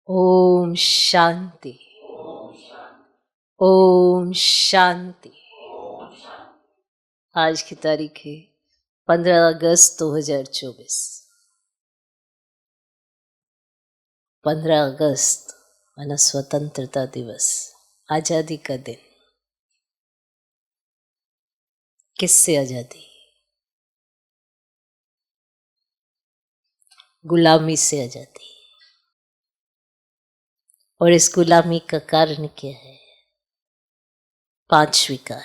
ओम शांति। ओम शांति। आज की तारीख है 15 अगस्त 2024। 15 अगस्त माना स्वतंत्रता दिवस, आज़ादी का दिन। किससे आज़ादी? गुलामी से आज़ादी। और इस गुलामी का कारण क्या है? 5 विकार।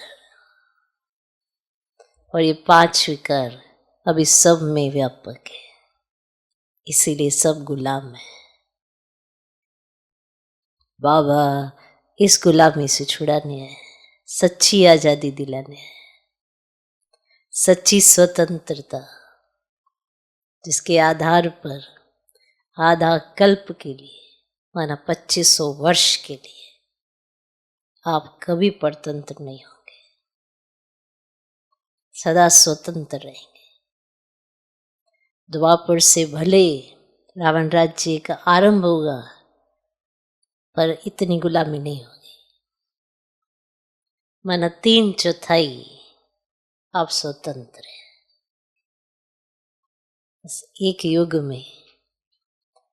और ये 5 विकार अभी सब में व्यापक है, इसीलिए सब गुलाम है। बाबा इस गुलामी से छुड़ाने है, सच्ची आज़ादी दिलाने है, सच्ची स्वतंत्रता, जिसके आधार पर आधा कल्प के लिए माना 2500 वर्ष के लिए आप कभी परतंत्र नहीं होंगे, सदा स्वतंत्र रहेंगे। द्वापर से भले रावण राज्य का आरंभ होगा, पर इतनी गुलामी नहीं होगी। माना 3/4 आप स्वतंत्र हैं। एक युग में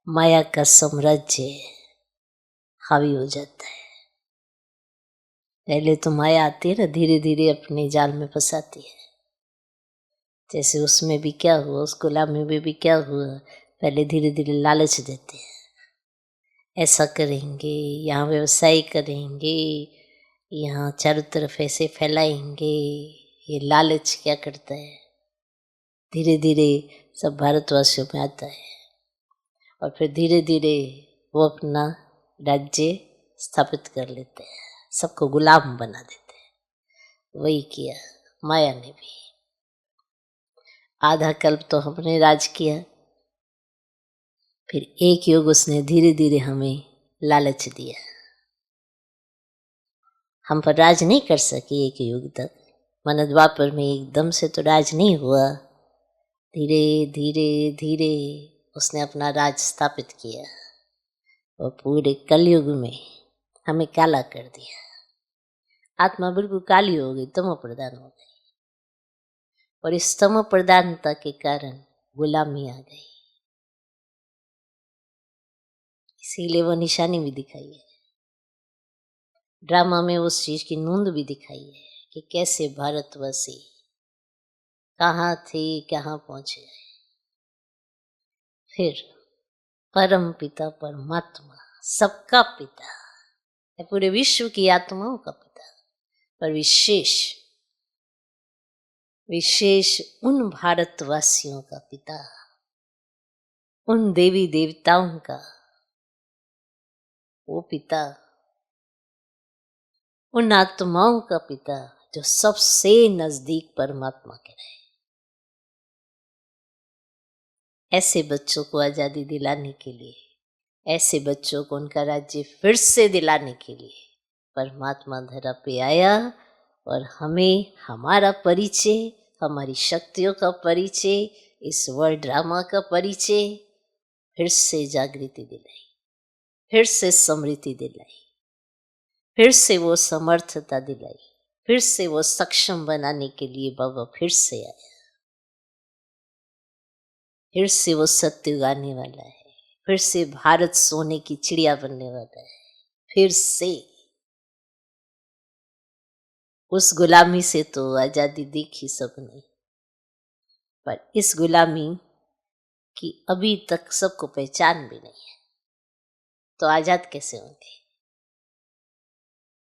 माया का साम्राज्य हावी हो जाता है। पहले तो माया आती है ना, धीरे धीरे अपने जाल में फंसाती है। जैसे उसमें भी क्या हुआ, उस गुलामी में भी क्या हुआ, पहले धीरे धीरे लालच देते हैं, ऐसा करेंगे, यहाँ व्यवसाय करेंगे, यहाँ चारों तरफ ऐसे फैलाएंगे। ये लालच क्या करता है, धीरे धीरे सब भारतवासियों में आता है और फिर धीरे धीरे वो अपना राज्य स्थापित कर लेते हैं, सबको गुलाम बना देते हैं। वही किया माया ने भी। आधा कल्प तो हमने राज किया, फिर एक युग उसने धीरे धीरे हमें लालच दिया। हम पर राज नहीं कर सके एक युग तक, मन द्वापर में एकदम से तो राज नहीं हुआ। धीरे धीरे धीरे उसने अपना राज स्थापित किया और पूरे कलयुग में हमें काला कर दिया। आत्मा बिल्कुल काली हो गई, तमो प्रधान हो गई, और इस तमो प्रधानता के कारण गुलामी आ गई। इसीलिए वो निशानी भी दिखाई है, ड्रामा में उस चीज की नूंद भी दिखाई है कि कैसे भारतवासी कहाँ थे, कहाँ पहुंचे गए। फिर परम पिता परमात्मा, सबका पिता है, पूरे विश्व की आत्माओं का पिता, पर विशेष उन भारतवासियों का पिता, उन देवी देवताओं का वो पिता, उन आत्माओं का पिता जो सबसे नजदीक परमात्मा के रहे। ऐसे बच्चों को आजादी दिलाने के लिए, ऐसे बच्चों को उनका राज्य फिर से दिलाने के लिए परमात्मा धरा पे आया और हमें हमारा परिचय, हमारी शक्तियों का परिचय, इस वर्ल्ड ड्रामा का परिचय फिर से जागृति दिलाई, फिर से समृद्धि दिलाई, फिर से वो समर्थता दिलाई, फिर से वो सक्षम बनाने के लिए बाबा फिर से आया। फिर से वो सत्य गाने वाला है, फिर से भारत सोने की चिड़िया बनने वाला है। फिर से उस गुलामी से तो आजादी देखी सबने, पर इस गुलामी की अभी तक सबको पहचान भी नहीं है, तो आजाद कैसे होंगे?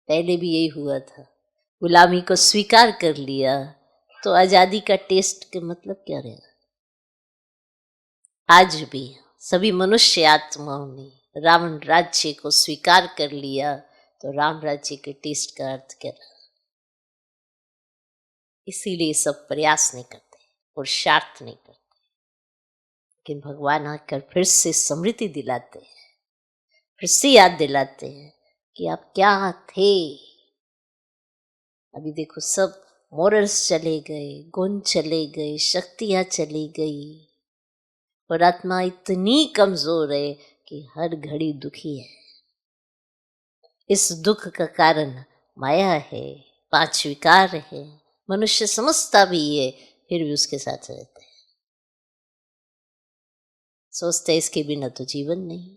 पहले भी यही हुआ था, गुलामी को स्वीकार कर लिया तो आजादी का टेस्ट के मतलब क्या रहेगा? आज भी सभी मनुष्य आत्माओं ने रावण राज्य को स्वीकार कर लिया, तो राम राज्य के टेस्ट का अर्थ क्या रहा? इसीलिए सब प्रयास नहीं करते, पुरुषार्थ नहीं करते, लेकिन भगवान आकर फिर से स्मृति दिलाते हैं, फिर से याद दिलाते हैं कि आप क्या थे। अभी देखो सब मोरल्स चले गए, गुण चले गए, शक्तियां चली गई, और आत्मा इतनी कमजोर है कि हर घड़ी दुखी है। इस दुख का कारण माया है, 5 विकार है। मनुष्य समझता भी है, फिर भी उसके साथ रहते हैं। सोचते इसके बिना तो जीवन नहीं,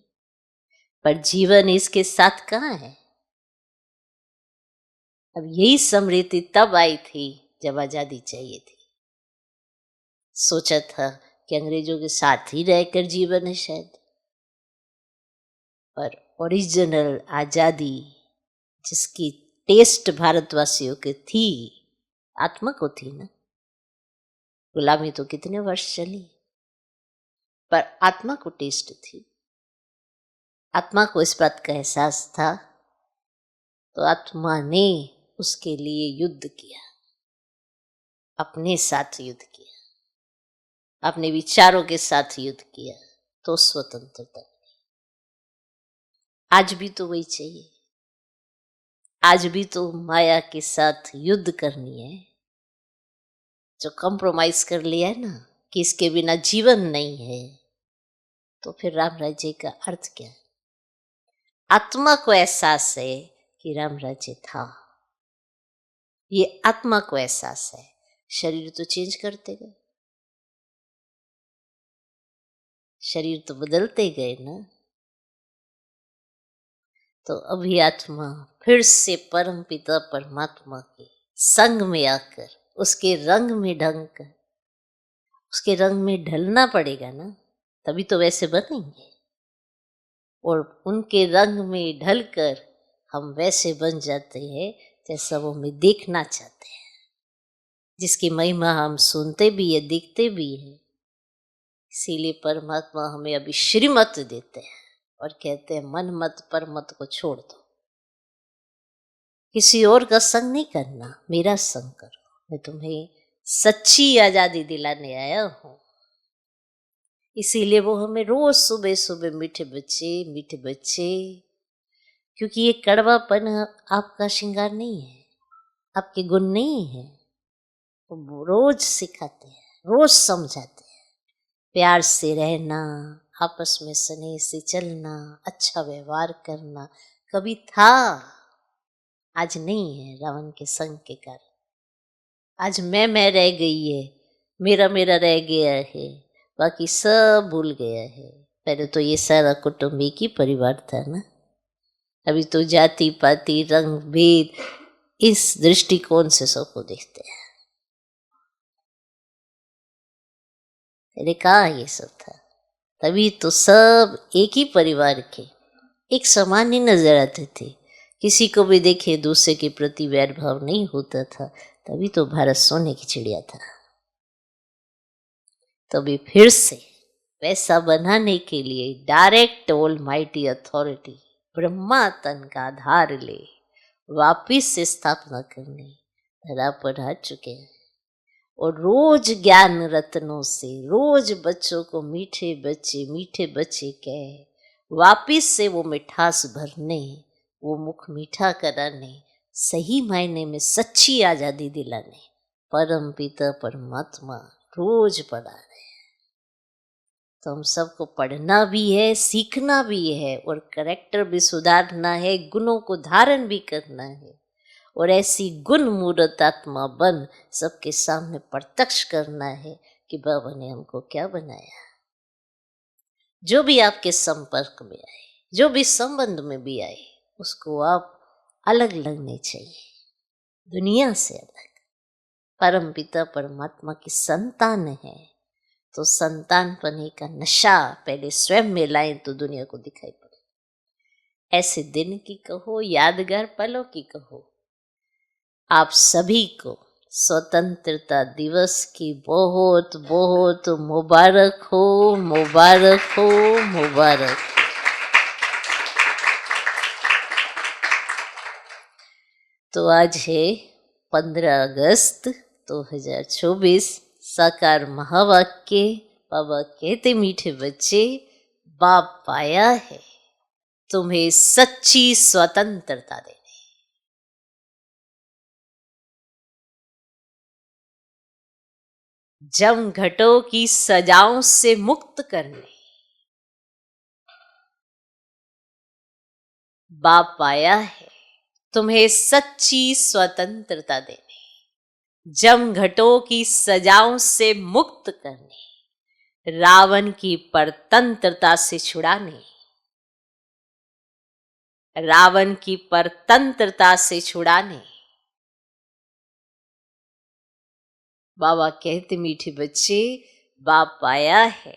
पर जीवन इसके साथ कहाँ है। अब यही स्मृति तब आई थी जब आजादी चाहिए थी। सोचा था कि अंग्रेजों के साथ ही रहकर जीवन है शायद, पर ओरिजिनल आजादी जिसकी टेस्ट भारतवासियों के थी, आत्मा को थी ना। गुलामी तो कितने वर्ष चली, पर आत्मा को टेस्ट थी। आत्मा को इस बात का एहसास था, तो आत्मा ने उसके लिए युद्ध किया, अपने साथ युद्ध किया, अपने विचारों के साथ युद्ध किया, तो स्वतंत्रता मिली। आज भी तो वही चाहिए। आज भी तो माया के साथ युद्ध करनी है। जो कॉम्प्रोमाइज कर लिया है ना कि इसके बिना जीवन नहीं है, तो फिर राम राज्य का अर्थ क्या है। आत्मा को एहसास है कि राम राज्य था, ये आत्मा को एहसास है। शरीर तो चेंज करते गए, शरीर तो बदलते गए ना। तो अभी आत्मा फिर से परम पिता परमात्मा के संग में आकर, उसके रंग में ढंग कर, उसके रंग में ढलना पड़ेगा ना, तभी तो वैसे बनेंगे। और उनके रंग में ढलकर हम वैसे बन जाते हैं जैसा वो हमें देखना चाहते हैं, जिसकी महिमा हम सुनते भी है, दिखते भी है। इसीलिए परमात्मा हमें अभी श्रीमत देते हैं और कहते हैं मन मत पर मत को छोड़ दो, किसी और का संग नहीं करना, मेरा संग करो। मैं तुम्हें सच्ची आजादी दिलाने आया हूं। इसीलिए वो हमें रोज सुबह सुबह मीठे बच्चे, क्योंकि ये कड़वापन आपका श्रृंगार नहीं है, आपके गुण नहीं है। वो रोज सिखाते हैं, रोज समझाते हैं। प्यार से रहना, आपस में स्नेह से चलना, अच्छा व्यवहार करना कभी था, आज नहीं है। रावण के संग के कारण आज मैं रह गई है, मेरा रह गया है, बाकी सब भूल गया है। पहले तो ये सारा कुटुंब एक ही परिवार था ना। अभी तो जाति पाति रंग भेद इस दृष्टिकोण से सबको देखते हैं। पहले कहाँ ये सब था, तभी तो सब एक ही परिवार के एक समान ही नजर आते थे। किसी को भी देखे दूसरे के प्रति वैर भाव नहीं होता था, तभी तो भारत सोने की चिड़िया था। तभी फिर से वैसा बनाने के लिए डायरेक्ट ऑलमाइटी अथॉरिटी ब्रह्मा तन का आधार ले वापिस से स्थापना करने धरा पर आ चुके हैं। और रोज ज्ञान रत्नों से रोज बच्चों को मीठे बच्चे कह वापिस से वो मिठास भरने, वो मुख मीठा कराने, सही मायने में सच्ची आजादी दिलाने परम पिता परमात्मा रोज पढ़ा रहे हैं। तो हम सबको पढ़ना भी है, सीखना भी है, और करेक्टर भी सुधारना है, गुणों को धारण भी करना है, और ऐसी गुण मूर्त आत्मा बन सबके सामने प्रत्यक्ष करना है कि बाबा ने हमको क्या बनाया। जो भी आपके संपर्क में आए, जो भी संबंध में भी आए, उसको आप अलग लगने चाहिए, दुनिया से अलग। परम पिता परमात्मा की संतान है, तो संतान पने का नशा पहले स्वयं में लाएं तो दुनिया को दिखाई पड़े। ऐसे दिन की कहो, यादगार पलों की कहो। आप सभी को स्वतंत्रता दिवस की बहुत बहुत मुबारक हो, मुबारक हो, मुबारक। तो आज है 15 अगस्त 2024। साकार महावाक्य बाबा कहते मीठे बच्चे, बाप पाया है तुम्हें सच्ची स्वतंत्रता देने। जम घटों की सजाओं से मुक्त करने, बाप आया है तुम्हें सच्ची स्वतंत्रता देने, जम घटों की सजाओं से मुक्त करने, रावण की परतंत्रता से छुड़ाने, रावण की परतंत्रता से छुड़ाने। बाबा कहते मीठे बच्चे, बाप आया है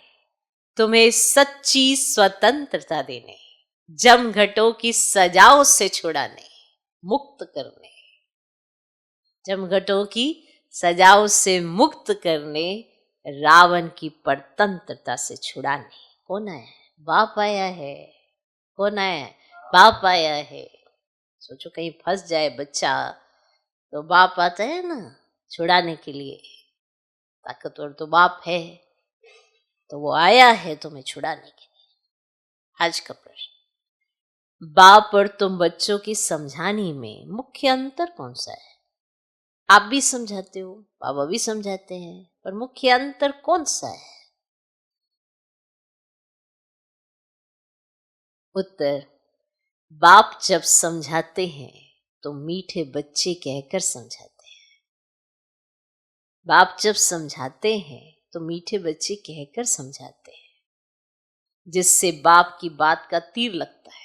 तुम्हें सच्ची स्वतंत्रता देने, जम घटों की सजाओं से छुड़ाने, मुक्त करने, जम घटों की सजाओं से मुक्त करने, रावण की परतंत्रता से छुड़ाने। कौन आया है? बाप आया है। कौन आया है? बाप आया है। सोचो कहीं फंस जाए बच्चा तो बाप आता है ना छुड़ाने के लिए। ताकतवर तो बाप है, तो वो आया है तुम्हें छुड़ाने के लिए। आज का प्रश्न, बाप और तुम बच्चों की समझाने में मुख्य अंतर कौन सा है? आप भी समझाते हो, बाबा भी समझाते हैं, पर मुख्य अंतर कौन सा है? उत्तर, बाप जब समझाते हैं तो मीठे बच्चे कहकर समझाते हैं। बाप जब समझाते हैं तो मीठे बच्चे कहकर समझाते हैं, जिससे बाप की बात का तीर लगता है,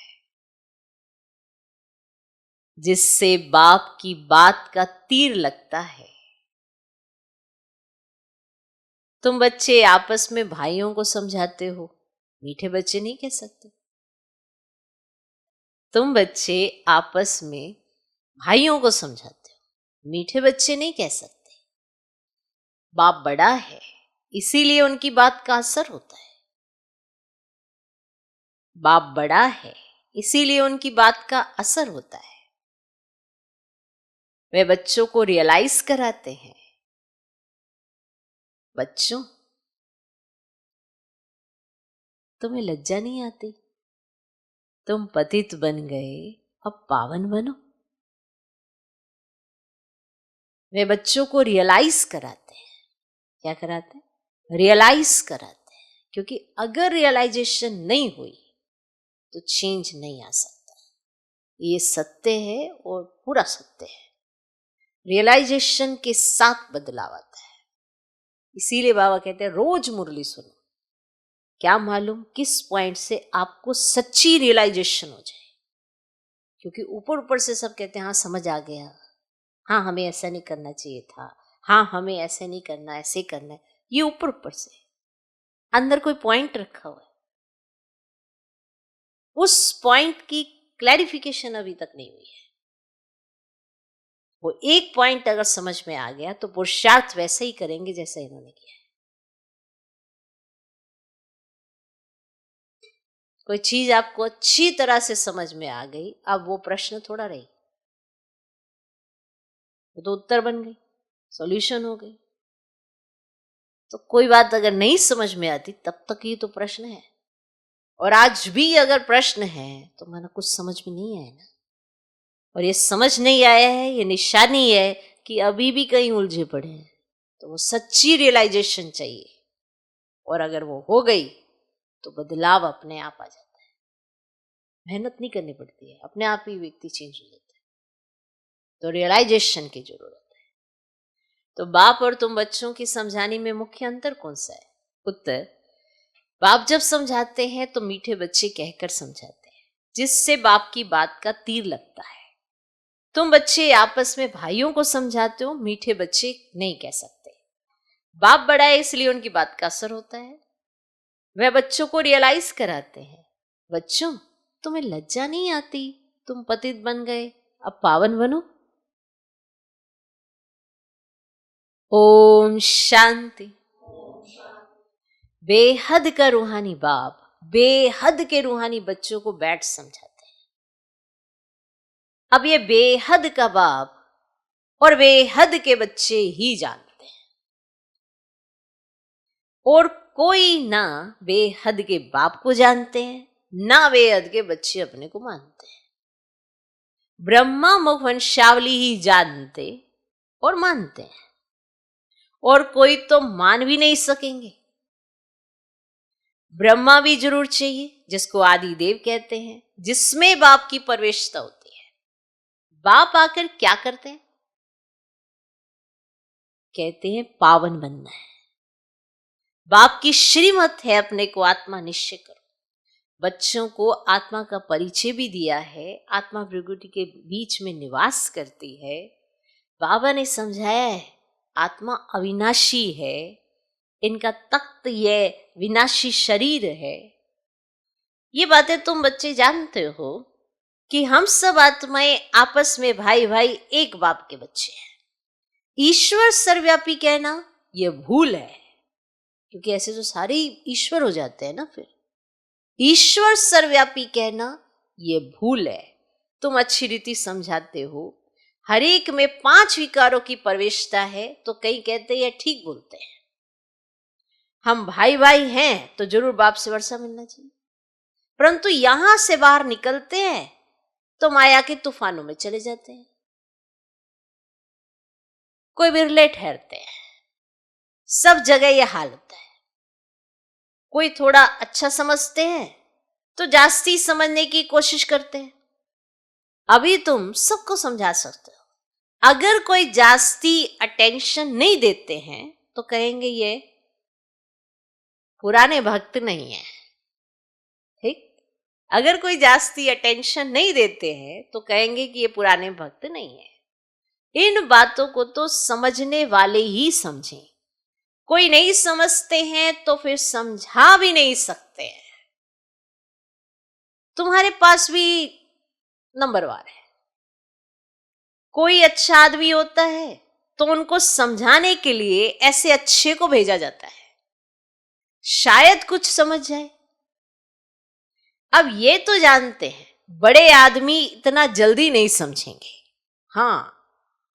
जिससे बाप की बात का तीर लगता है। तुम बच्चे आपस में भाइयों को समझाते हो, मीठे बच्चे नहीं कह सकते। तुम बच्चे आपस में भाइयों को समझाते हो, मीठे बच्चे नहीं कह सकते। बाप बड़ा है इसीलिए उनकी बात का असर होता है। बाप बड़ा है इसीलिए उनकी बात का असर होता है। वे बच्चों को रियलाइज कराते हैं, बच्चों तुम्हें लज्जा नहीं आती? तुम पतित बन गए, अब पावन बनो। वे बच्चों को रियलाइज कराते हैं। क्या कराते हैं? रियलाइज कराते हैं। क्योंकि अगर रियलाइजेशन नहीं हुई तो चेंज नहीं आ सकता। ये सत्य है और पूरा सत्य है। रियलाइजेशन के साथ बदलाव आता है। इसीलिए बाबा कहते हैं रोज मुरली सुनो। क्या मालूम किस पॉइंट से आपको सच्ची रियलाइजेशन हो जाए। क्योंकि ऊपर ऊपर से सब कहते हैं हाँ समझ आ गया, हाँ हमें ऐसा नहीं करना चाहिए था, हाँ हमें ऐसे नहीं करना, ऐसे करना है। ये ऊपर ऊपर से, अंदर कोई पॉइंट रखा हुआ है, उस पॉइंट की क्लैरिफिकेशन अभी तक नहीं हुई है। वो एक पॉइंट अगर समझ में आ गया तो पुरुषार्थ वैसे ही करेंगे जैसा इन्होंने किया है। कोई चीज आपको अच्छी तरह से समझ में आ गई, अब वो प्रश्न थोड़ा रही, वो तो उत्तर बन गई, सॉल्यूशन हो गई। तो कोई बात अगर नहीं समझ में आती तब तक ये तो प्रश्न है, और आज भी अगर प्रश्न है तो माना कुछ समझ में नहीं आया ना। और ये समझ नहीं आया है, ये निशानी है कि अभी भी कहीं उलझे पड़े हैं। तो वो सच्ची रियलाइजेशन चाहिए, और अगर वो हो गई तो बदलाव अपने आप आ जाता है। मेहनत नहीं करनी पड़ती है, अपने आप ही व्यक्ति चेंज हो जाता है। तो रियलाइजेशन की जरूरत है। तो बाप और तुम बच्चों की समझाने में मुख्य अंतर कौन सा है? उत्तर, बाप जब समझाते हैं तो मीठे बच्चे कहकर समझाते हैं, जिससे बाप की बात का तीर लगता है। तुम बच्चे आपस में भाइयों को समझाते हो, मीठे बच्चे नहीं कह सकते। बाप बड़ा है इसलिए उनकी बात का असर होता है। वह बच्चों को रियलाइज कराते हैं, बच्चों तुम्हें लज्जा नहीं आती? तुम पतित बन गए, अब पावन बनो। ओम शांति। बेहद का रूहानी बाप बेहद के रूहानी बच्चों को बैठ समझाते हैं। अब ये बेहद का बाप और बेहद के बच्चे ही जानते हैं, और कोई ना बेहद के बाप को जानते हैं, ना बेहद के बच्चे अपने को मानते हैं। ब्रह्मा मुख वंशावली ही जानते और मानते हैं, और कोई तो मान भी नहीं सकेंगे। ब्रह्मा भी जरूर चाहिए, जिसको आदि देव कहते हैं, जिसमें बाप की प्रवेशता होती है। बाप आकर क्या करते हैं? कहते हैं पावन बनना है। बाप की श्रीमत है अपने को आत्मा निश्चय करो। बच्चों को आत्मा का परिचय भी दिया है, आत्मा प्रकृति के बीच में निवास करती है। बाबा ने समझाया है आत्मा अविनाशी है, इनका तख्त ये विनाशी शरीर है। ये बातें तुम बच्चे जानते हो कि हम सब आत्माएं आपस में भाई भाई एक बाप के बच्चे हैं। ईश्वर सर्वव्यापी कहना यह भूल है, क्योंकि ऐसे तो सारे ईश्वर हो जाते हैं ना। फिर ईश्वर सर्वव्यापी कहना यह भूल है। तुम अच्छी रीति समझाते हो, हर एक में 5 विकारों की प्रवेशता है, तो कई कहते हैं ठीक बोलते हैं। हम भाई भाई हैं तो जरूर बाप से वर्षा मिलना चाहिए, परंतु यहां से बाहर निकलते हैं तो माया के तूफानों में चले जाते हैं। कोई बिरले ठहरते हैं, सब जगह यह हाल होता है। कोई थोड़ा अच्छा समझते हैं तो जास्ती समझने की कोशिश करते हैं। अभी तुम सबको समझा सकते हो। अगर कोई जास्ती अटेंशन नहीं देते हैं तो कहेंगे ये पुराने भक्त नहीं है। ठीक, अगर कोई जास्ती अटेंशन नहीं देते हैं तो कहेंगे कि ये पुराने भक्त नहीं है। इन बातों को तो समझने वाले ही समझें। कोई नहीं समझते हैं तो फिर समझा भी नहीं सकते हैं। तुम्हारे पास भी नंबरवार है। कोई अच्छा आदमी होता है तो उनको समझाने के लिए ऐसे अच्छे को भेजा जाता है, शायद कुछ समझ जाए। अब ये तो जानते हैं बड़े आदमी इतना जल्दी नहीं समझेंगे। हाँ,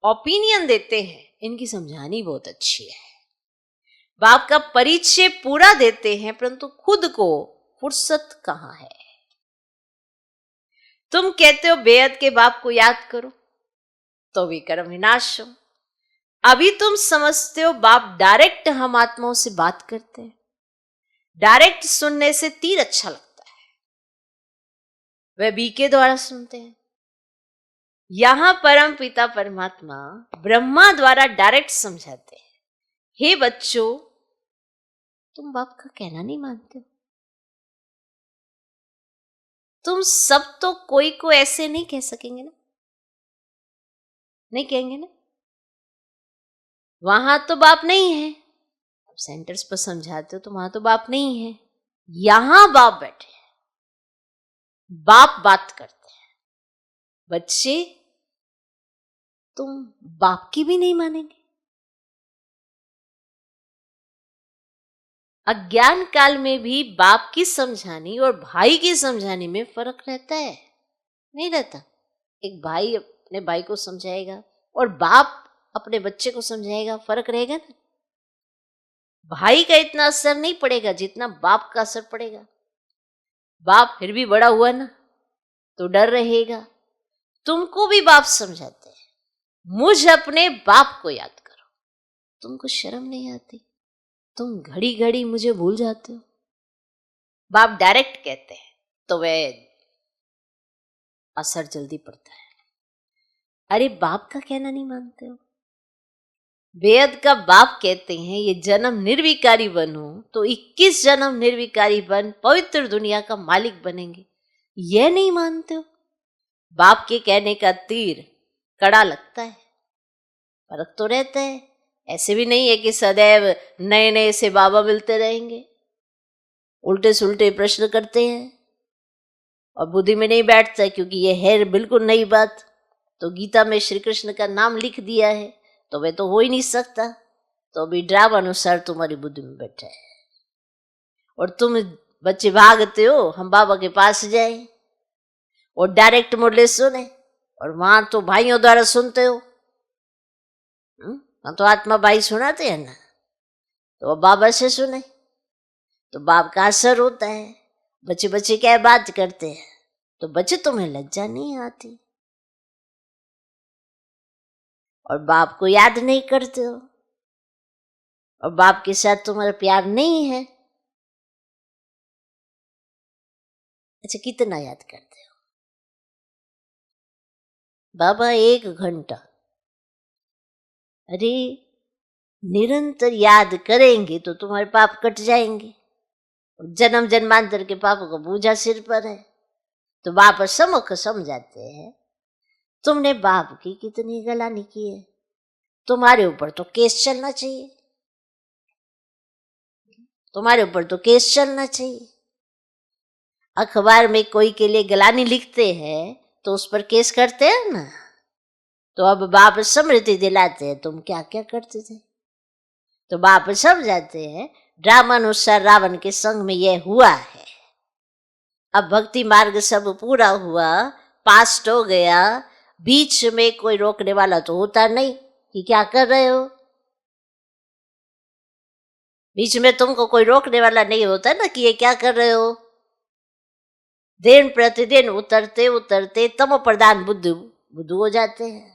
ओपिनियन देते हैं, इनकी समझानी बहुत अच्छी है। बाप का परिचय पूरा देते हैं, परंतु खुद को फुर्सत कहां है। तुम कहते हो बेहद के बाप को याद करो तो भी कर्म विनाश हो। अभी तुम समझते हो बाप डायरेक्ट हम आत्माओं से बात करते हैं। डायरेक्ट सुनने से तीर अच्छा लगता है, वह बी के द्वारा सुनते हैं। यहां परम पिता परमात्मा ब्रह्मा द्वारा डायरेक्ट समझाते हैं, हे बच्चों तुम बाप का कहना नहीं मानते हो। तुम सब तो कोई को ऐसे नहीं कह सकेंगे ना, नहीं कहेंगे ना। वहां तो बाप नहीं है, अब सेंटर्स पर समझाते हो तो वहां तो बाप नहीं है। यहां बाप बैठे हैं, बाप बात करते हैं। बच्चे तुम बाप की भी नहीं मानेंगे। अज्ञान काल में भी बाप की समझानी और भाई की समझानी में फर्क रहता है? नहीं रहता। एक भाई अपने भाई को समझाएगा और बाप अपने बच्चे को समझाएगा, फर्क रहेगा ना। भाई का इतना असर नहीं पड़ेगा जितना बाप का असर पड़ेगा। बाप फिर भी बड़ा हुआ ना तो डर रहेगा। तुमको भी बाप समझाते हैं, मुझ अपने बाप को याद करो। तुमको शर्म नहीं आती? तुम घड़ी घड़ी मुझे भूल जाते हो। बाप डायरेक्ट कहते हैं तो वह असर जल्दी पड़ता है। अरे बाप का कहना नहीं मानते हो? वेद का बाप कहते हैं ये जन्म निर्विकारी बनो तो 21 जन्म निर्विकारी बन पवित्र दुनिया का मालिक बनेंगे, यह नहीं मानते हो? बाप के कहने का तीर कड़ा लगता है, फर्क तो रहता है। ऐसे भी नहीं है कि सदैव नए नए से बाबा मिलते रहेंगे। उल्टे सुलटे प्रश्न करते हैं और बुद्धि में नहीं बैठता, क्योंकि ये है बिल्कुल नई बात। तो गीता में श्री कृष्ण का नाम लिख दिया है तो वह तो हो ही नहीं सकता। तो अभी ड्राम अनुसार तुम्हारी बुद्धि में बैठा है और तुम बच्चे भागते हो हम बाबा के पास जाए और डायरेक्ट मुरली सुने, और वहां तो भाइयों द्वारा सुनते हो। वहां तो आत्मा भाई सुनाते हैं ना, तो अब बाबा से सुने तो बाप का असर होता है। बच्चे बच्चे क्या बात करते हैं तो बच्चे तुम्हें लज्जा नहीं आती और बाप को याद नहीं करते हो और बाप के साथ तुम्हारा प्यार नहीं है। अच्छा, कितना याद करते हो? बाबा 1 घंटा। अरे निरंतर याद करेंगे तो तुम्हारे पाप कट जाएंगे। जन्म जन्मांतर के पापों का बोझा सिर पर है। तो बाप सम्मुख समझाते हैं, तुमने बाप की कितनी गलानी की है, तुम्हारे ऊपर तो केस चलना चाहिए, तुम्हारे ऊपर तो केस चलना चाहिए। अखबार में कोई के लिए गलानी लिखते हैं तो उस पर केस करते हैं ना। तो अब बाप स्मृति दिलाते हैं, तुम क्या क्या करते थे। तो बाप समझाते हैं, ड्रामानुसार रावण के संग में यह हुआ है। अब भक्ति मार्ग सब पूरा हुआ, पास्ट हो गया, बीच में कोई रोकने वाला तो होता नहीं कि क्या कर रहे हो। बीच में तुमको कोई रोकने वाला नहीं होता ना कि ये क्या कर रहे हो। दिन प्रतिदिन उतरते उतरते तमो प्रधान बुद्धू हो जाते हैं।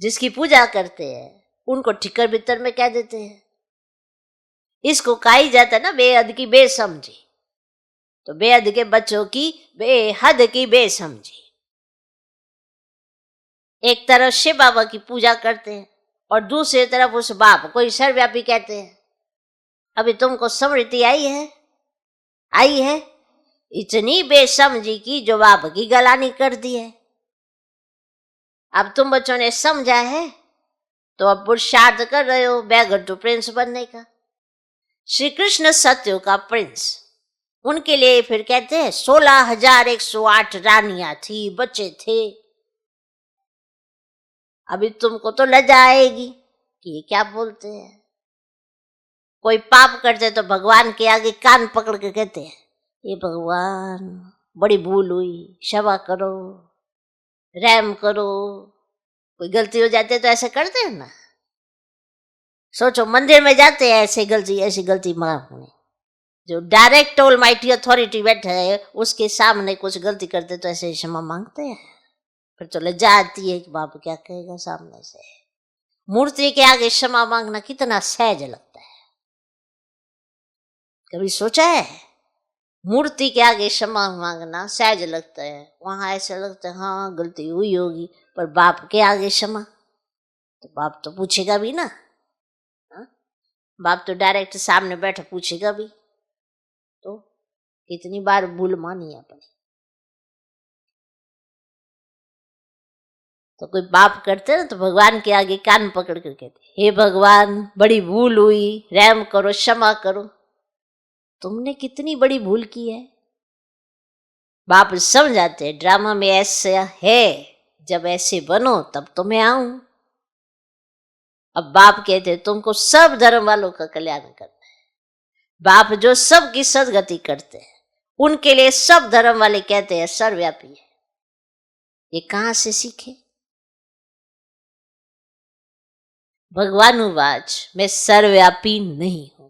जिसकी पूजा करते हैं उनको ठिकर भीतर में कह देते हैं। इसको कहा ही जाता है ना बेहद की बेसमझी। तो बेहद के बच्चों की बेहद की बेसमझी। एक तरफ शिव बाबा की पूजा करते हैं और दूसरी तरफ उस बाप को सर्वव्यापी कहते हैं। अभी तुमको स्मृति आई है इतनी बेसमझी की जो बाप की गलानी कर दी है। अब तुम बच्चों ने समझा है तो अब पुरुषार्थ कर रहे हो बैगर टू प्रिंस बनने का। श्री कृष्ण सत्यो का प्रिंस, उनके लिए फिर कहते हैं 16,108 रानियां थी, बच्चे थे। अभी तुमको तो लज्जा आएगी कि ये क्या बोलते हैं। कोई पाप करते तो भगवान के आगे कान पकड़ के कहते हैं, ये भगवान बड़ी भूल हुई, क्षमा करो, रहम करो। कोई गलती हो जाती है तो ऐसे करते हैं ना। सोचो मंदिर में जाते हैं ऐसी गलती मांगने। जो डायरेक्ट ऑलमाइटी अथॉरिटी बैठा है उसके सामने कुछ गलती करते तो ऐसे क्षमा मांगते हैं। फिर तो लज्जा आती है कि बाप क्या कहेगा सामने से। मूर्ति के आगे क्षमा मांगना कितना सहज लगता है, कभी सोचा है? मूर्ति के आगे क्षमा मांगना सहज लगता है। वहां ऐसा लगता है हाँ गलती हुई होगी, पर बाप के आगे क्षमा तो बाप तो पूछेगा भी ना। हा? बाप तो डायरेक्ट सामने बैठा पूछेगा भी। तो कितनी बार भूल मानी अपनी। तो कोई पाप करते ना तो भगवान के आगे कान पकड़ कर कहते, हे भगवान बड़ी भूल हुई, रहम करो, क्षमा करो। तुमने कितनी बड़ी भूल की है। बाप समझाते ड्रामा में ऐसा है, जब ऐसे बनो तब तो मैं आऊं। अब बाप कहते तुमको सब धर्म वालों का कल्याण करना है। बाप जो सबकी सदगति करते हैं उनके लिए सब धर्म वाले कहते हैं सर्वव्यापी है। ये कहां से सीखे? भगवानुवाच मैं सर्वव्यापी नहीं हूं।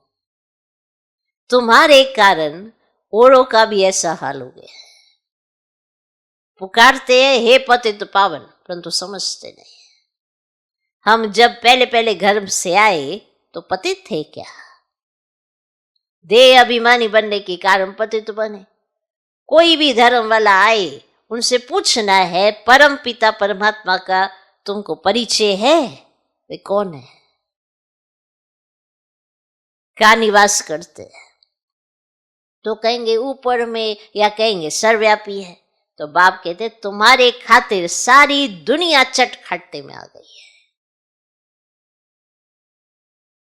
तुम्हारे कारण औरों का भी ऐसा हाल हो गया है। पुकारते हैं हे पतित पावन, परंतु समझते नहीं। हम जब पहले पहले घर से आए तो पतित थे क्या? देह अभिमानी बनने के कारण पतित बने। कोई भी धर्म वाला आए उनसे पूछना है परम पिता परमात्मा का तुमको परिचय है? वे कौन है, कहाँ निवास करते हैं? तो कहेंगे ऊपर में या कहेंगे सर्वव्यापी है। तो बाप कहते तुम्हारे खातिर सारी दुनिया चटखट्टे में आ गई है।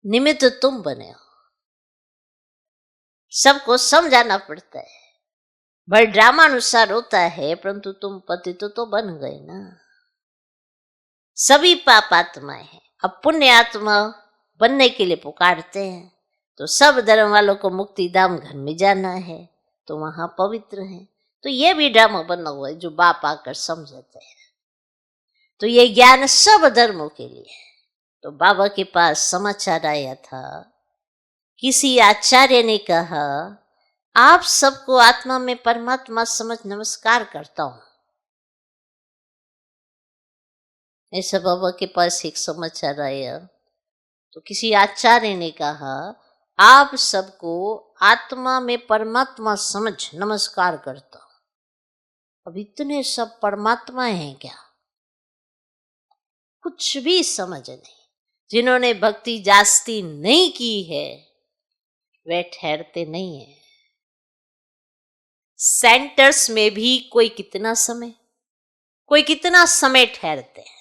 निमित्त तुम बने हो। सबको समझाना पड़ता है। बड़े ड्रामानुसार होता है, परंतु तुम पति तो बन गए ना। सभी पाप आत्माएं हैं। अब पुण्य आत्मा बनने के लिए पुकारते हैं। तो सब धर्म वालों को मुक्ति धाम घर में जाना है तो वहां पवित्र है। तो ये भी ड्रामा बना हुआ है जो बाप आकर समझाते हैं। तो ये ज्ञान सब धर्मों के लिए है। तो बाबा के पास समाचार आया था, किसी आचार्य ने कहा आप सबको आत्मा में परमात्मा समझ नमस्कार करता हूं। ऐसा बाबा के पास एक समाचार आया। तो किसी आचार्य ने कहा आप सबको आत्मा में परमात्मा समझ नमस्कार करता हूं। अब इतने सब परमात्मा हैं क्या? कुछ भी समझ नहीं। जिन्होंने भक्ति जास्ती नहीं की है वे ठहरते नहीं है। सेंटर्स में भी कोई कितना समय ठहरते हैं।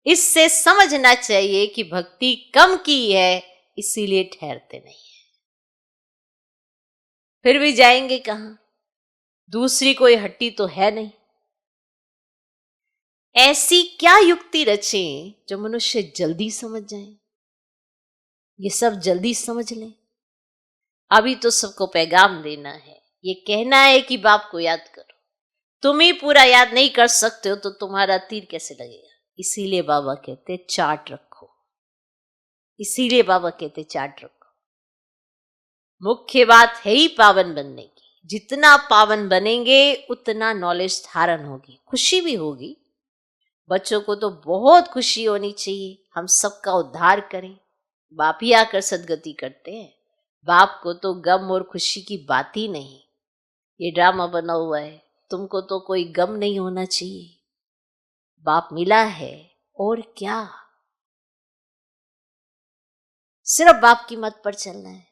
इससे समझना चाहिए कि भक्ति कम की है इसीलिए ठहरते नहीं है। फिर भी जाएंगे कहां? दूसरी कोई हट्टी तो है नहीं। ऐसी क्या युक्ति रचें जो मनुष्य जल्दी समझ जाए, ये सब जल्दी समझ लें। अभी तो सबको पैगाम देना है, ये कहना है कि बाप को याद करो। तुम ही पूरा याद नहीं कर सकते हो तो तुम्हारा तीर कैसे लगेगा? इसीलिए बाबा कहते चार्ट रखो। इसीलिए बाबा कहते चार्ट रखो। मुख्य बात है ही पावन बनने की। जितना पावन बनेंगे उतना नॉलेज धारण होगी, खुशी भी होगी। बच्चों को तो बहुत खुशी होनी चाहिए, हम सबका उद्धार करें। बाप ही आकर सदगति करते हैं। बाप को तो गम और खुशी की बात ही नहीं। ये ड्रामा बना हुआ है, तुमको तो कोई गम नहीं होना चाहिए, बाप मिला है और क्या। सिर्फ बाप की मत पर चलना है।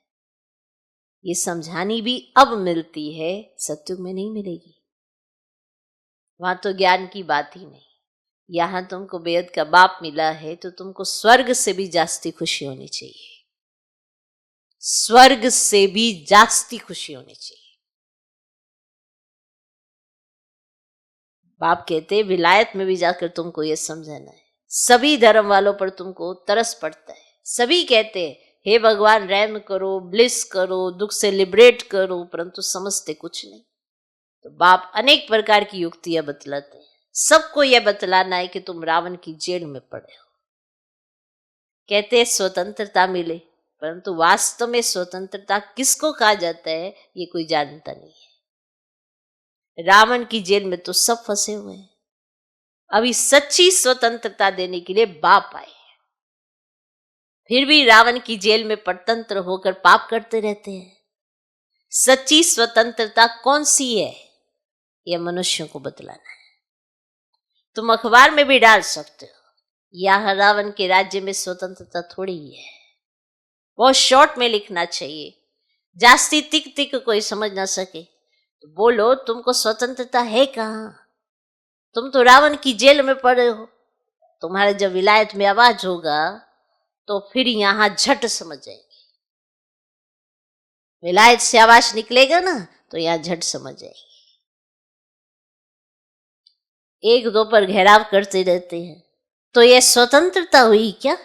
ये समझानी भी अब मिलती है, सत्युग में नहीं मिलेगी। वहां तो ज्ञान की बात ही नहीं। यहां तुमको बेहद का बाप मिला है तो तुमको स्वर्ग से भी जास्ती खुशी होनी चाहिए। स्वर्ग से भी जास्ती खुशी होनी चाहिए। बाप कहते विलायत में भी जाकर तुमको ये समझाना है। सभी धर्म वालों पर तुमको तरस पड़ता है। सभी कहते हैं हे भगवान रहम करो, ब्लिस करो, दुख से लिबरेट करो, परंतु समझते कुछ नहीं। तो बाप अनेक प्रकार की युक्तियां बतलाते हैं। सबको यह बतलाना है कि तुम रावण की जेल में पड़े हो। कहते हैं स्वतंत्रता मिले, परंतु वास्तव में स्वतंत्रता किसको कहा जाता है ये कोई जानता नहीं है। रावण की जेल में तो सब फंसे हुए हैं। अभी सच्ची स्वतंत्रता देने के लिए बाप आए, फिर भी रावण की जेल में परतंत्र होकर पाप करते रहते हैं। सच्ची स्वतंत्रता कौन सी है यह मनुष्यों को बतलाना है। तुम अखबार में भी डाल सकते हो, यह रावण के राज्य में स्वतंत्रता थोड़ी ही है। बहुत शॉर्ट में लिखना चाहिए, जास्ती तिक तिक कोई समझ ना सके तो बोलो तुमको स्वतंत्रता है कहां? तुम तो रावण की जेल में पड़े हो। तुम्हारे जब विलायत में आवाज होगा तो फिर यहां झट समझ जाएंगे। विलायत से आवाज निकलेगा ना तो यहां झट समझ जाएंगे। एक दो पर घेराव करते रहते हैं तो यह स्वतंत्रता हुई क्या?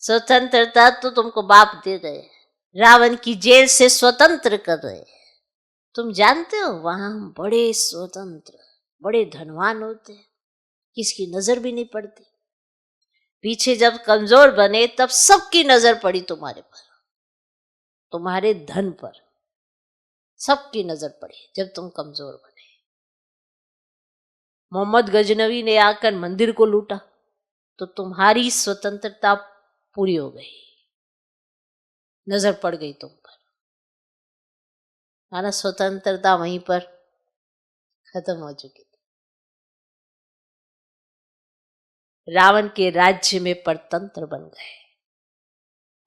स्वतंत्रता तो तुमको बाप दे गए, रावण की जेल से स्वतंत्र कर रहे। तुम जानते हो वहां हम बड़े स्वतंत्र, बड़े धनवान होते हैं, किसकी नजर भी नहीं पड़ती। पीछे जब कमजोर बने तब सबकी नजर पड़ी तुम्हारे पर, तुम्हारे धन पर सबकी नजर पड़ी जब तुम कमजोर बने। मोहम्मद गजनवी ने आकर मंदिर को लूटा तो तुम्हारी स्वतंत्रता पूरी हो गई, नजर पड़ गई तुम पर। माना स्वतंत्रता वहीं पर खत्म हो चुकी थी। रावण के राज्य में परतंत्र बन गए।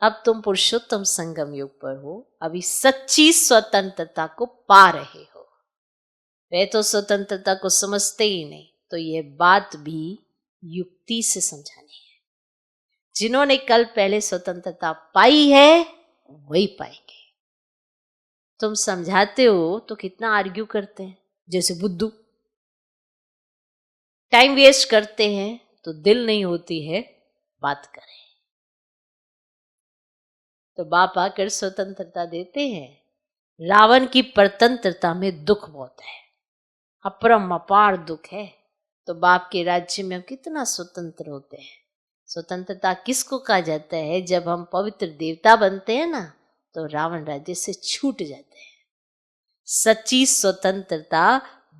अब तुम पुरुषोत्तम संगम युग पर हो, अभी सच्ची स्वतंत्रता को पा रहे हो। वे तो स्वतंत्रता को समझते ही नहीं, तो ये बात भी युक्ति से समझानी है। जिन्होंने कल पहले स्वतंत्रता पाई है वही पाएंगे। तुम समझाते हो तो कितना आर्ग्यू करते हैं, जैसे बुद्धू। टाइम वेस्ट करते हैं तो दिल नहीं होती है बात करें। तो बाप आकर स्वतंत्रता देते हैं। रावण की परतंत्रता में दुख बहुत है, अपरम अपार दुख है। तो बाप के राज्य में हम कितना स्वतंत्र होते हैं। स्वतंत्रता किसको कहा जाता है? जब हम पवित्र देवता बनते हैं ना तो रावण राज्य से छूट जाते हैं। सच्ची स्वतंत्रता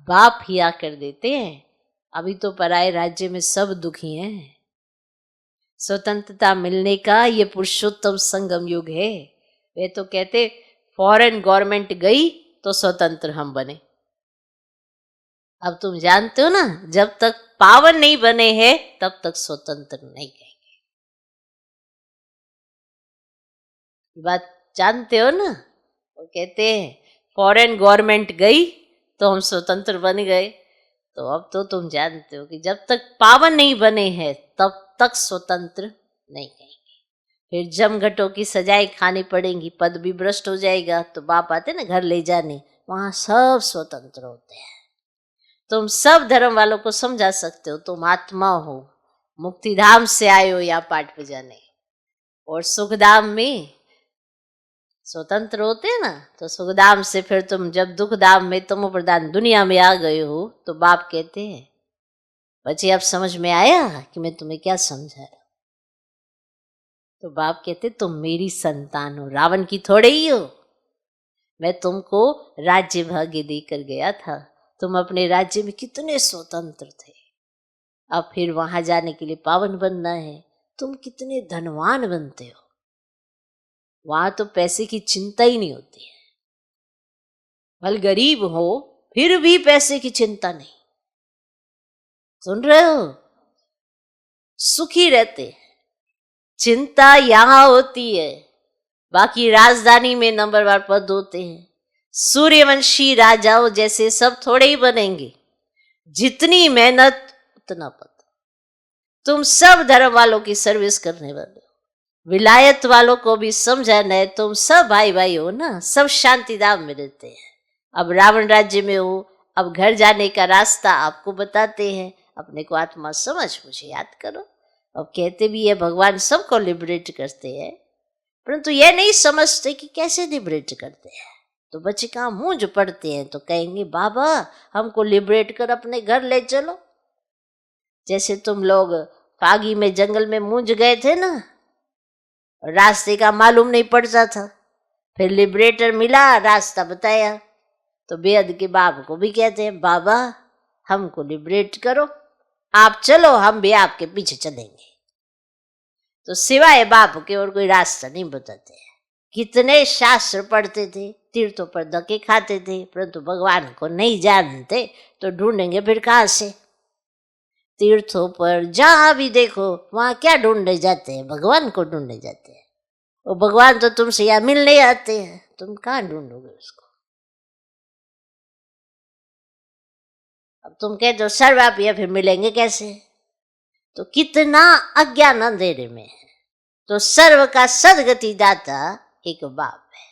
बाप ही आकर देते हैं। अभी तो पराये राज्य में सब दुखी हैं। स्वतंत्रता मिलने का ये पुरुषोत्तम संगम युग है। वे तो कहते फॉरेन गवर्नमेंट गई तो स्वतंत्र हम बने। अब तुम जानते हो ना, जब तक पावन नहीं बने हैं तब तक स्वतंत्र नहीं कहेंगे। बात जानते हो ना, वो कहते हैं फॉरेन गवर्नमेंट गई तो हम स्वतंत्र बन गए। तो अब तो तुम जानते हो कि जब तक पावन नहीं बने हैं तब तक स्वतंत्र नहीं कहेंगे। फिर जमघटों की सजाएं खानी पड़ेंगी, पद भी भ्रष्ट हो जाएगा। तो बाप आते ना घर ले जाने, वहां सब स्वतंत्र होते हैं। तुम सब धर्म वालों को समझा सकते हो, तुम आत्मा हो, मुक्तिधाम से आए हो या पाठ बजाने, और सुखधाम में स्वतंत्र होते हैं ना। तो सुखधाम से फिर तुम जब दुखधाम में तुम प्रधान दुनिया में आ गए हो तो बाप कहते हैं बच्चे अब समझ में आया कि मैं तुम्हें क्या समझा रहा। तो बाप कहते तुम मेरी संतान हो, रावण की थोड़े ही हो। मैं तुमको राज्य भाग्य देकर गया था, तुम अपने राज्य में कितने स्वतंत्र थे। अब फिर वहां जाने के लिए पावन बनना है, तुम कितने धनवान बनते हो। वहां तो पैसे की चिंता ही नहीं होती है। भले गरीब हो फिर भी पैसे की चिंता नहीं। सुन रहे हो, सुखी रहते। चिंता यहां होती है, बाकी राजधानी में नंबरवार पद होते हैं। सूर्यवंशी राजाओं जैसे सब थोड़े ही बनेंगे, जितनी मेहनत उतना पद। तुम सब धर्म वालों की सर्विस करने वाले हो। विलायत वालों को भी समझाना है, तुम सब भाई भाई हो ना, सब शांति धाम में रहते हैं। अब रावण राज्य में हो, अब घर जाने का रास्ता आपको बताते हैं। अपने को आत्मा समझ, मुझे याद करो। अब कहते भी है भगवान सबको लिबरेट करते हैं, परंतु यह नहीं समझते कि कैसे लिबरेट करते हैं। तो बच्चे कहाँ मुंह जो पड़ते हैं तो कहेंगे बाबा हमको लिबरेट कर अपने घर ले चलो। जैसे तुम लोग फागी में जंगल में मूंझ गए थे ना, रास्ते का मालूम नहीं पड़ता था, फिर लिबरेटर मिला, रास्ता बताया। तो बेअद के बाप को भी कहते हैं बाबा हमको लिबरेट करो, आप चलो हम भी आपके पीछे चलेंगे। तो सिवाय बाप के और कोई रास्ता नहीं बताते हैं। कितने शास्त्र पढ़ते थे, तीर्थों पर धक्के खाते थे, परंतु भगवान को नहीं जानते तो ढूंढेंगे फिर कहाँ से। तीर्थों पर जहां भी देखो वहां क्या ढूंढने जाते हैं, भगवान को ढूंढने जाते हैं। वो भगवान तो तुमसे यहाँ मिलने आते हैं, तुम कहाँ ढूंढोगे उसको। अब तुम कहते हो सर्वव्यापी है, फिर मिलेंगे कैसे। तो कितना अज्ञान अंधेरे में है। तो सर्व का सदगति दाता एक बाप है,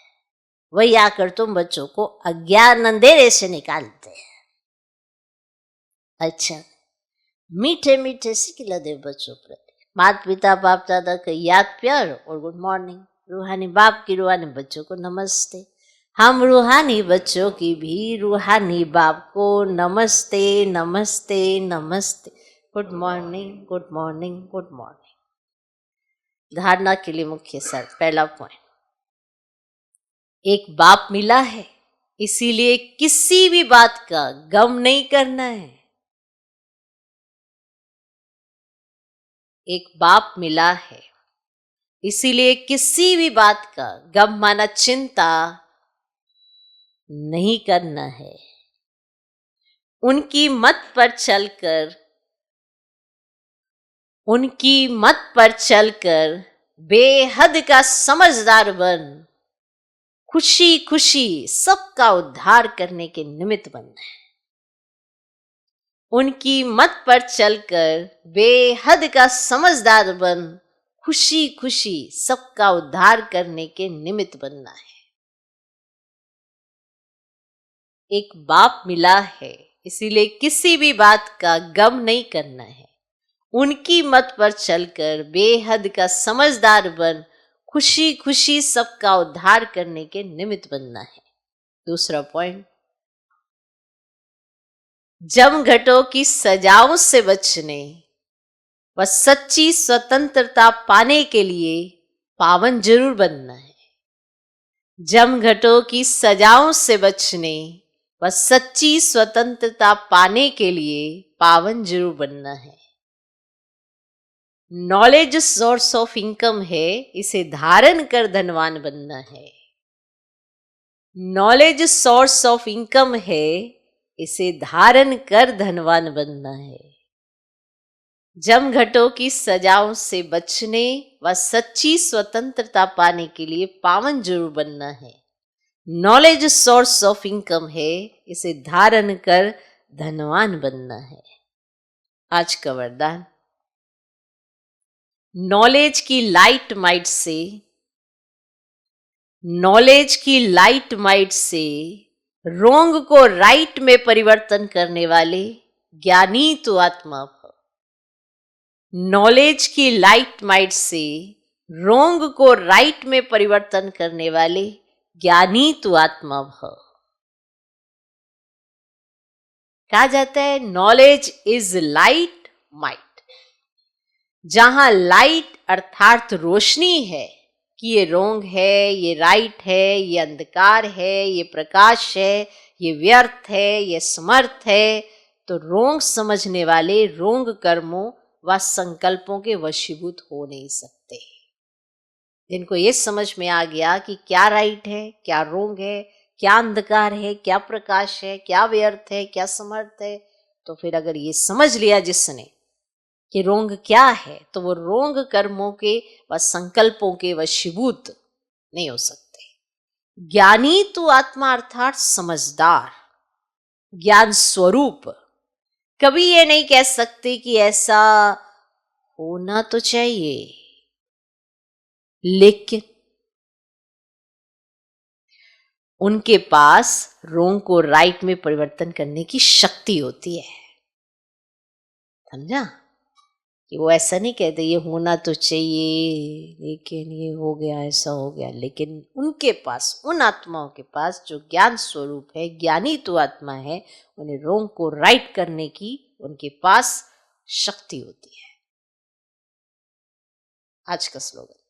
वही आकर तुम बच्चों को अज्ञान अंधेरे से निकालते हैं। अच्छा, मीठे मीठे सिखला दे बच्चों प्रति माता पिता बाप दादा का याद प्यार और गुड मॉर्निंग। रूहानी बाप की रूहानी बच्चों को नमस्ते। हम रूहानी बच्चों की भी रूहानी बाप को नमस्ते नमस्ते नमस्ते। Good morning good morning good morning. धारणा के लिए मुख्य सर पहला पॉइंट, एक बाप मिला है इसीलिए किसी भी बात का गम नहीं करना है। एक बाप मिला है इसीलिए किसी भी बात का गम माना चिंता नहीं करना है। उनकी मत पर चलकर बेहद का समझदार बन खुशी खुशी सबका उद्धार करने के निमित्त बनना है। उनकी मत पर चलकर बेहद का समझदार बन खुशी खुशी सबका उद्धार करने के निमित्त बनना है। एक बाप मिला है इसीलिए किसी भी बात का गम नहीं करना है। उनकी मत पर चलकर बेहद का समझदार बन खुशी खुशी सबका उद्धार करने के निमित्त बनना है। दूसरा पॉइंट, जमघटों की सजाओं से बचने व सच्ची स्वतंत्रता पाने के लिए पावन जरूर बनना है। जमघटों की सजाओं से बचने व सच्ची स्वतंत्रता पाने के लिए पावन जरूर बनना है। नॉलेज सोर्स ऑफ इनकम है, इसे धारण कर धनवान बनना है। नॉलेज सोर्स ऑफ इनकम है, इसे धारण कर धनवान बनना है। जमघटों की सजाओं से बचने व सच्ची स्वतंत्रता पाने के लिए पावन जरूर बनना है। नॉलेज सोर्स ऑफ इनकम है, इसे धारण कर धनवान बनना है। आज का वरदान, नॉलेज की लाइट माइट से, नॉलेज की लाइट माइट से रोंग को राइट में परिवर्तन करने वाले ज्ञानी तो आत्मा भव। नॉलेज की लाइट माइट से रोंग को राइट में परिवर्तन करने वाले ज्ञानी तो आत्मा भव। कहा जाता है नॉलेज इज लाइट माइट। जहां लाइट अर्थात रोशनी है कि ये रोंग है, ये राइट है, ये अंधकार है, ये प्रकाश है, ये व्यर्थ है, ये समर्थ है, तो रोंग समझने वाले रोंग कर्मों व संकल्पों के वशीभूत हो नहीं सकते। जिनको ये समझ में आ गया कि क्या राइट है, क्या रोंग है, क्या अंधकार है, क्या प्रकाश है, क्या व्यर्थ है, क्या समर्थ है, तो फिर अगर ये समझ लिया जिसने कि रोंग क्या है, तो वो रोंग कर्मों के व संकल्पों के वशीभूत नहीं हो सकते। ज्ञानी तो आत्मा अर्थात समझदार, ज्ञान स्वरूप कभी ये नहीं कह सकते कि ऐसा होना तो चाहिए, लेकिन उनके पास रोंग को राइट में परिवर्तन करने की शक्ति होती है। समझा? कि वो ऐसा नहीं कहते ये होना तो चाहिए लेकिन ये हो गया, ऐसा हो गया, लेकिन उनके पास, उन आत्माओं के पास जो ज्ञान स्वरूप है, ज्ञानी तो आत्मा है, उन्हें रोंग को राइट करने की उनके पास शक्ति होती है। आज का स्लोगन,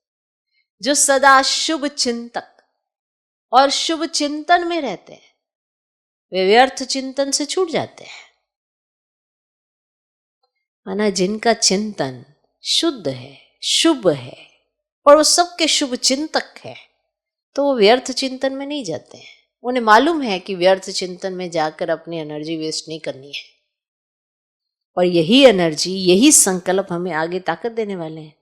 जो सदा शुभ चिंतक और शुभ चिंतन में रहते हैं वे व्यर्थ चिंतन से छूट जाते हैं। माना जिनका चिंतन शुद्ध है, शुभ है और वो सबके शुभ चिंतक है, तो वो व्यर्थ चिंतन में नहीं जाते हैं। उन्हें मालूम है कि व्यर्थ चिंतन में जाकर अपनी एनर्जी वेस्ट नहीं करनी है, और यही एनर्जी, यही संकल्प हमें आगे ताकत देने वाले हैं।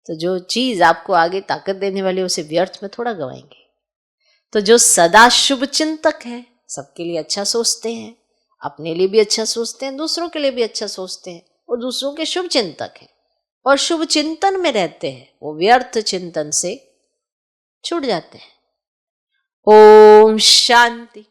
तो जो चीज आपको आगे ताकत देने वाली है उसे व्यर्थ में थोड़ा गवाएंगे। तो जो सदा शुभ चिंतक है, सबके लिए अच्छा सोचते हैं, अपने लिए भी अच्छा सोचते हैं, दूसरों के लिए भी अच्छा सोचते हैं, और दूसरों के शुभ चिंतक हैं और शुभ चिंतन में रहते हैं, वो व्यर्थ चिंतन से छूट जाते हैं। ओम शांति।